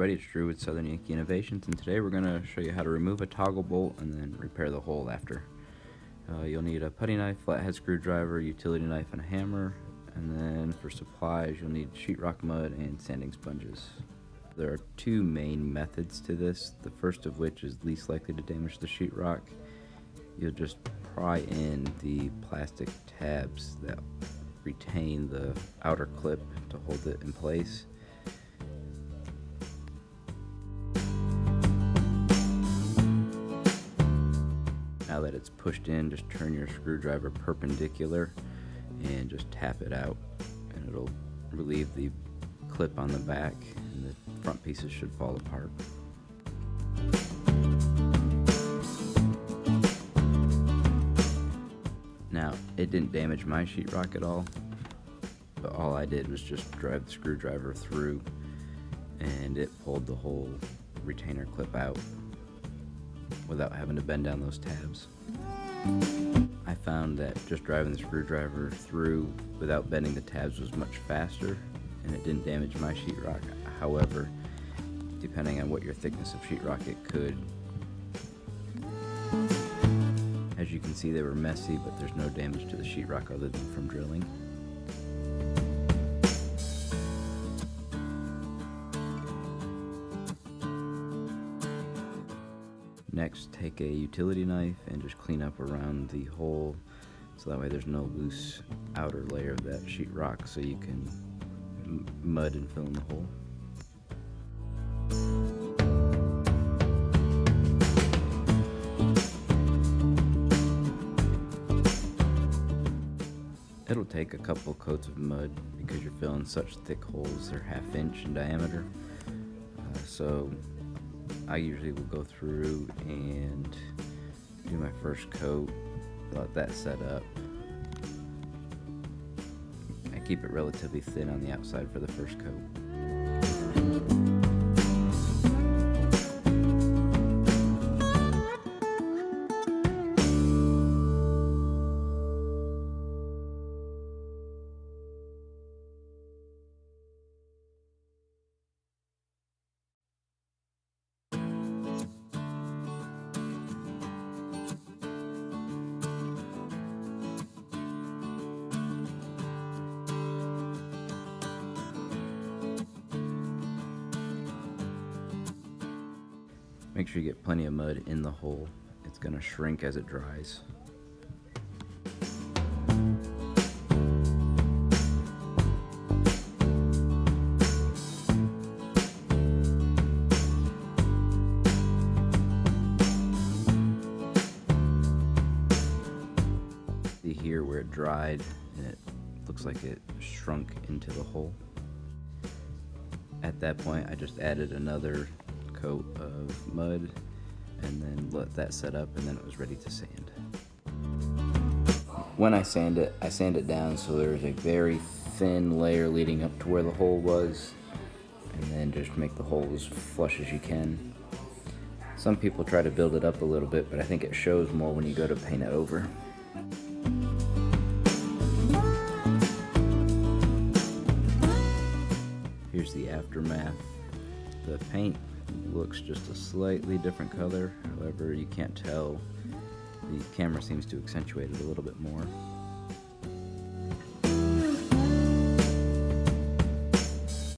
everybody, it's Drew with Southern Yankee Innovations, and today we're going to show you how to remove a toggle bolt and then repair the hole after. You'll need a putty knife, flathead screwdriver, utility knife, and a hammer, and then for supplies you'll need sheetrock mud and sanding sponges. There are two main methods to this, the first of which is least likely to damage the sheetrock. You'll just pry in the plastic tabs that retain the outer clip to hold it in place. Now that it's pushed in, just turn your screwdriver perpendicular and just tap it out, and it'll relieve the clip on the back, and the front pieces should fall apart. Now, it didn't damage my sheetrock at all, but all I did was just drive the screwdriver through and it pulled the whole retainer clip out without having to bend down those tabs. I found that just driving the screwdriver through without bending the tabs was much faster, and it didn't damage my sheetrock. However, depending on what your thickness of sheetrock, it could. As you can see, they were messy, but there's no damage to the sheetrock other than from drilling. Next, take a utility knife and just clean up around the hole so that way there's no loose outer layer of that sheetrock, so you can mud and fill in the hole. It'll take a couple coats of mud because you're filling such thick holes. They're 1/2 inch in diameter. So I usually will go through and do my first coat, let that set up. I keep it relatively thin on the outside for the first coat. Make sure you get plenty of mud in the hole. It's going to shrink as it dries. See here where it dried, and it looks like it shrunk into the hole. At that point, I just added another coat of mud and then let that set up, and then it was ready to sand. When I sand it down so there's a very thin layer leading up to where the hole was, and then just make the hole as flush as you can. Some people try to build it up a little bit, but I think it shows more when you go to paint it over. Here's the aftermath. The paint looks just a slightly different color, however you can't tell. The camera seems to accentuate it a little bit more.